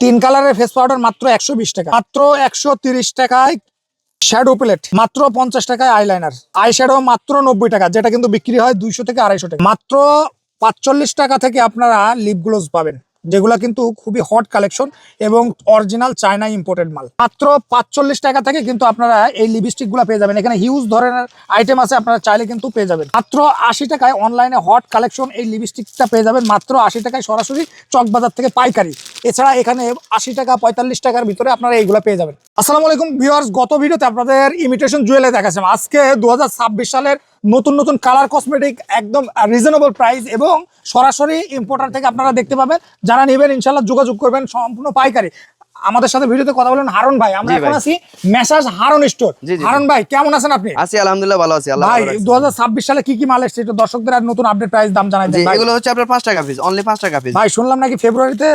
তিন কালারের face powder মাত্র 120 টাকা, মাত্র 130 টাকায় শ্যাডো প্যালেট, মাত্র 50 টাকায় আইলাইনার, আই শ্যাডো মাত্র 90 টাকা, যেটা কিন্তু বিক্রি হয় 200 থেকে 250 টাকা। মাত্র 45 টাকা থেকে আপনারা লিপ গ্লোজ পাবেন, যেগুলা কিন্তু খুবই হট কালেকশন এবং অরিজিনাল চায়না ইম্পোর্টেড মাল। মাত্র 45 টাকা থেকে কিন্তু আপনারা এই লিপস্টিক গুলা পেয়ে যাবেন। এখানে হিউজ ধরনের আইটেম আছে, আপনারা চাইলে কিন্তু পেয়ে যাবেন। মাত্র 80 টাকায় অনলাইনে হট কালেকশন এই লিপস্টিকটা পেয়ে যাবেন মাত্র 80 টাকায় সরাসরি চকবাজার থেকে পাইকারি। এছাড়া এখানে 80 টাকা 45 টাকার ভিতরে আপনারা এইগুলা পেয়ে যাবেন। আসসালামু আলাইকুম ভিউয়ার্স, গত ভিডিওতে আপনাদের ইমিটেশন জুয়েলারি দেখাচ্ছিলাম। আজকে 2026 সালের নতুন নতুন কালার কসমেটিক একদম রিজনেবল প্রাইস এবং সরাসরি ইম্পোর্টার থেকে আপনারা দেখতে পাবেন। যারা নেবেন ইনশাআল্লাহ যোগাযোগ করবেন, সম্পূর্ণ পাইকারি। আমাদের সাথে ভিডিওতে কথা বলেন হারুন ভাই। আমরা এখন আছি মেসাজ হারুন স্টোর। হারুন ভাই কেমন আছেন আপনি? আছি আলহামদুলিল্লাহ, ভালো আছি। ভাই 2026 সালে কি কি মাল এসেছে একটু দর্শকদের আর নতুন আপডেট প্রাইস দাম জানাই দেন ভাই। এগুলো হচ্ছে আপনার 5 টাকা পিস, অনলি 5 টাকা পিস। ভাই শুনলাম নাকি ফেব্রুয়ারিতে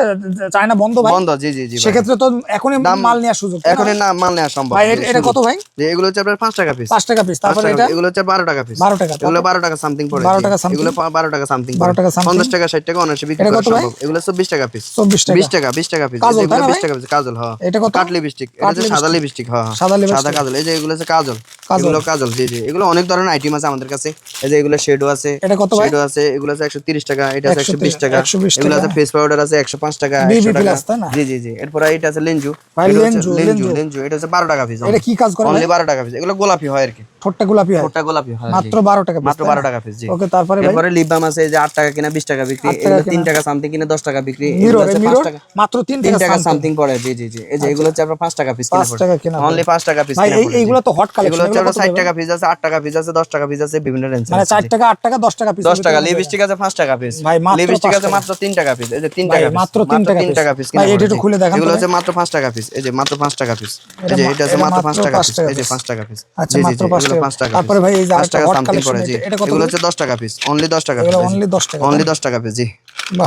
চায়না বন্ধ ভাই? বন্ধ, জি জি জি। সেক্ষেত্রে তো এখনই মাল নেওয়ার সুযোগ, এখনই না মাল নেওয়া সম্ভব ভাই। এটা কত ভাই? যে এগুলো হচ্ছে আপনার 5 টাকা পিস, 5 টাকা পিস। তারপর এটা এগুলো হচ্ছে 12 টাকা পিস, 12 টাকা। এগুলো 12 টাকা সামথিং পড়ে, 12 টাকা সামথিং, এগুলো 12 টাকা সামথিং, 12 টাকা সামথিং, 50 টাকা 60 টাকা অনার্স বিক্রি করা সম্ভব। এগুলো 24 টাকা পিস, 24 টাকা, 20 টাকা 20 টাকা পিস, কাজল, এগুলো 20 টাকা পিস। কাজল, হ্যাঁ। এটা কত? কাট লিপস্টিক, এটা হচ্ছে সাদা লিপস্টিক, হ্যাঁ সাদা কাজল। এই যে এগুলো হচ্ছে কাজল, এগুলো কাজল, জি জি। এগুলো অনেক ধরনের আইটেম আছে আমাদের কাছে। এই যে এগুলো শেডো আছে, এটা কত ভাই? শেডো আছে, এগুলো আছে 130 টাকা, এটা আছে 120 টাকা, 120 এগুলো আছে টাকা। ফেস পাউডার আছে 105 টাকা, 100 টাকা, জি জি জি। এরপর এটা আছে লেঞ্জু, ভাই লেঞ্জু, লেঞ্জু, এটা হচ্ছে 12 টাকা পিস। এটা কি কাজ করে? অনলি 12 টাকা পিস। এগুলো গোলাপি হয় আর কি, ঠোঁটটা গোলাপি হয়, ঠোঁটটা গোলাপি হয়, মাত্র 12 টাকা পিস, মাত্র 12 টাকা পিস, জি। ওকে, তারপরে ভাই এরপরে লিপ বাম আছে, এই যে 8 টাকা কিনা 20 টাকা বিক্রি, এগুলো 3 টাকা সামথিং কিনা 10 টাকা বিক্রি, এগুলো আছে 5 টাকা, মাত্র 3 টাকা সামথিং পড়ে, জি জি জি। এই যে এগুলো হচ্ছে আপনার 5 টাকা পিস, 5 টাকা কিনা, অনলি 5 টাকা পিস ভাই। কিনা পড়ে, এইগুলো তো হট কালেকশন। এগুলো হচ্ছে আপনার 60 টাকা পিস আছে, 8 টাকা পিস আছে, 10 টাকা পিস আছে, বিভিন্ন রেঞ্জ মানে 4 টাকা 8 টাকা 10 টাকা পিস, 10 টাকা। লিপস্টিক আছে 5 টাকা পিস, ভাই মাত্র লিপস্টিক আছে মাত্র 3 টাকা পিস, এই যে 3 টাকা পিস, মাত্র 3 টাকা পিস ভাই। এটা একটু খুলে দেখান। এগুলো হচ্ছে মাত্র 5 টাকা পিস, এই যে মাত্র 5 টাকা পিস, এই যে এটা আছে মাত্র 5 টাকা পিস, এই যে 5 টাকা পিস, আচ্ছা জি জি, মাত্র 5 এগুলো টাকা। 5 টাকা। তারপরে ভাই এই যে 5 টাকা হট সামথিং কালেকশন, পড়ে, জি। এটা কত? এগুলো হচ্ছে 10 টাকা পিস, অনলি 10 টাকা পিস, এগুলো অনলি 10 টাকা, অনলি 10 টাকা পিস, জি,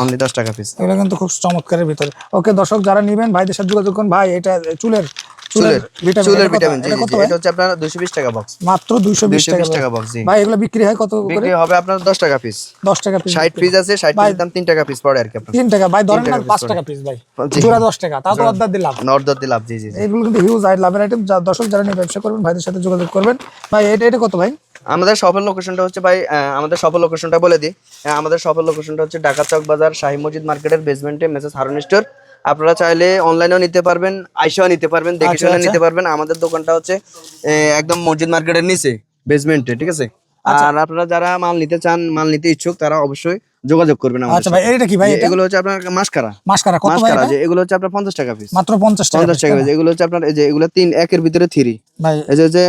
অনলি 10 টাকা পিস। এগুলো কিন্তু খুব চমৎকারের ভিতরে। ওকে দর্শক, যারা নেবেন ভাইদের সাথে যোগাযোগ করুন। ভাই এটা চুলের ভিটামিন, জি জি। এটা হচ্ছে আপনার 220 টাকা বক্স, মাত্র 220 টাকা বক্স, জি। ভাই এগুলো বিক্রি হয় কত করে? বিক্রি হবে আপনার 10 টাকা পিস, 10 টাকা পিস। 60 পিস আছে, 60 পিসের দাম 3 টাকা পিস পড়ে আর কি আপনার। 3 টাকা ভাই, ধরেন না 5 পড়ে। টাকা পিস ভাই, জি। জোড়া 10 টাকা, তাও তো অর্ধেক দিলাম, অর্ডার দিলাম, জি জি জি। এগুলো কিন্তু হিউজ লাভের আইটেম। দর্শক যারা নিয়ে ব্যবসা করবেন ভাইদের সাথে যোগাযোগ করবেন। ভাই এটা কত ভাই? আমাদের শপের লোকেশনটা হচ্ছে ভাই, আমাদের শপের লোকেশনটা বলে দিই। আমাদের শপের লোকেশনটা হচ্ছে ঢাকা চক বাজার শাহী মসজিদ মার্কেটের বেসমেন্টে মেসেজ হারুন স্টোর। আপনারা চাইলে অনলাইনেও নিতে পারবেন, আইসাও নিতে পারবেন, দেখে শুনে নিতে পারবেন। আমাদের দোকানটা হচ্ছে একদম মসজিদ মার্কেটের নিচে বেসমেন্টে, ঠিক আছে। আর আপনারা যারা মাল নিতে চান, মাল নিতে ইচ্ছুক, তারা অবশ্যই যোগাযোগ করবেন আমাদের আচ্ছা ভাই, এটা কি ভাই? এগুলো হচ্ছে আপনার মাস্কারা কত ভাই? যে এগুলো হচ্ছে আপনার 50 টাকা পিস, মাত্র 50 টাকা 50 টাকা পিস। এগুলো হচ্ছে আপনার এই যে এগুলো 3 একের ভিতরে 3 ভাই। এই যে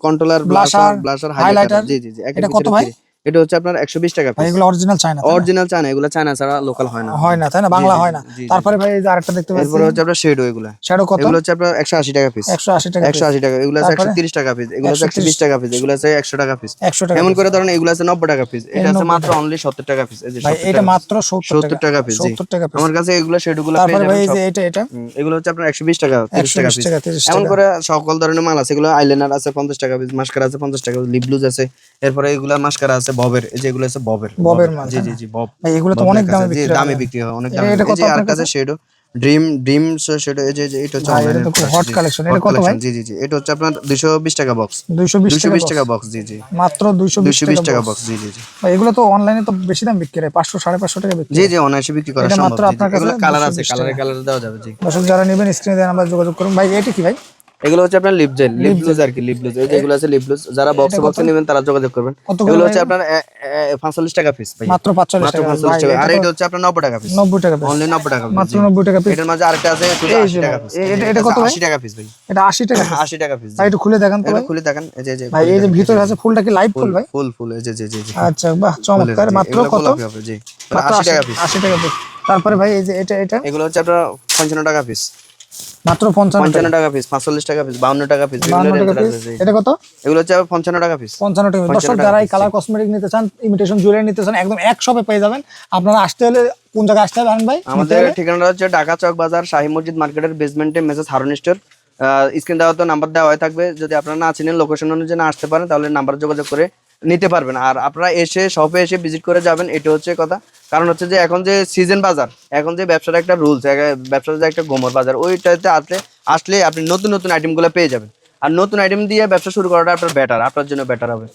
কন্ট্রোলার, ব্লাশার, হাইলাইটার, জি জি জি। এটা কত ভাই? এটা হচ্ছে আপনার 120 টাকা ভাই পিস। এগুলো অরিজিনাল চায়না, অরিজিনাল চায়না, এগুলো চায়না ছাড়া লোকাল হয় না, তাই না? বাংলা হয় না। তারপরে ভাই এই যে আরেকটা দেখতে পাচ্ছি, এরপর হচ্ছে আপনার শেডো, এগুলো কত? এগুলো হচ্ছে আপনার 180 টাকা পিস, 180 টাকা, 180 টাকা। এগুলো আছে 130 টাকা পিস, এগুলো আছে 120 টাকা পিস, এগুলো আছে 100 টাকা পিস, 100 টাকা। এমন করে ধরেন এগুলো আছে 90 টাকা পিস, এটা আছে মাত্র অনলি 70 টাকা পিস, এই যে ভাই এটা মাত্র 70 টাকা পিস, জি। 70 টাকা পিস আমার কাছে এগুলো শেডোগুলো পেয়ে তারপরে ভাই যাবেন। এই যে এটা এগুলো হচ্ছে আপনার 120 টাকা, 30 টাকা 120 পিস, টাকা, 30 এমন টাকা। করে সকল ধরনের মাল আছে। এগুলো আইলাইনার আছে 50 টাকা পিস, মাস্কারা আছে 50 টাকা, লিপ গ্লুজ আছে। এরপরে এগুলা মাস্কারা আছে ববের, এই যে এগুলো আছে ববের মাল, জি জি জি, বব। ভাই এগুলো তো অনেক দামে বিক্রি হয়, দামে বিক্রি হয়, অনেক দামে। এটা এই যে আরেকটা আছে শেডো, ড্রিম শেডো, এই যে এটা হচ্ছে ভাই, এটা তো খুব হট কালেকশন। এটা কত ভাই? জি জি জি। এটা হচ্ছে আপনার 220 টাকা বক্স, 220 টাকা বক্স, জি জি, মাত্র 220 টাকা বক্স, জি জি জি। ভাই এগুলো তো অনলাইনে তো বেশি দাম বিক্রি হয়, 500 550 টাকা বিক্রি জি হয়। জি, অনায়াসে বিক্রি করা এটা সম্ভব। মাত্র আপনার কাছে এগুলো কালার আছে, 220 কালার দেওয়া যাবে, জি। দর্শক যারা নেবেন স্ক্রিনে দেন আমরা যোগাযোগ করুন। ভাই এটা কি ভাই? এগুলো হচ্ছে আপনার লিপ জেল, লিপ গ্লুজ আর কি, লিপ গ্লুজ। এই যে এগুলো আছে লিপ গ্লুজ, যারা বক্সে নেবেন তারা যোগাযোগ করবেন। এগুলো হচ্ছে আপনার 45 টাকা পিস ভাই, মাত্র 45 টাকা। 45 টাকা। আর এটা হচ্ছে আপনার 90 টাকা পিস, 90 টাকা পিস, অনলি 90 টাকা পিস, মাত্র 90 টাকা পিস। এটার মাঝে আরেকটা আছে 80 টাকা পিস। এটা কত ভাই? 80 টাকা পিস ভাই, এটা 80 টাকা, 80 টাকা পিস। ভাই একটু খুলে দেখান তো এটা ভাই। খুলে দেখেন, এই যে ভাই এই যে ভিতরে আছে ফুলটা কি লাইট ফুল ভাই? ফুল, এই যে জি জি জি। আচ্ছা বাহ, চমৎকার। মাত্র কত? জি, মাত্র 80 টাকা পিস। 80 টাকা পিস। তারপরে ভাই এই যে এটা এগুলো হচ্ছে আপনার 55 টাকা পিস, মাত্র 55 টাকা পিস, 45 টাকা পিস, 52 টাকা পিস, 52 টাকা পিস। এটা কত? এগুলো হচ্ছে 55 টাকা পিস, 55 টাকা। দর্শক যারা এই কালার কসমেটিক নিতে চান, ইমিটেশন জুয়েলারি নিতে চান, একদম এক শপে পেয়ে যাবেন। আপনারা আসতে হলে কোন জায়গায় আসতে হবে আনন্দ ভাই? আমাদের ঠিকানাটা হচ্ছে ঢাকা চক বাজার শাহী মসজিদ মার্কেটের বেসমেন্টে মেসেজ হারুন স্টোর। স্ক্রিন দেওয়া তো নাম্বার দেওয়া হয়ে থাকবে, যদি আপনারা না চিনেন লোকেশন অনুযায়ী না আসতে পারেন তাহলে নাম্বার যোগাযোগ করে নিতে পারবেন। আর আপনারা এসে শপে এসে ভিজিট করে যাবেন, এটা হচ্ছে কথা। কারণ হচ্ছে যে এখন যে সিজন বাজার, এখন যে ব্যবসার একটা রুলস, ব্যবসার যে একটা গোমর বাজার, ওইটাতে আসলে আপনি নতুন নতুন আইটেমগুলো পেয়ে যাবেন। আর নতুন আইটেম দিয়ে ব্যবসা শুরু করাটা আপনার বেটার, আপনার জন্য বেটার হবে।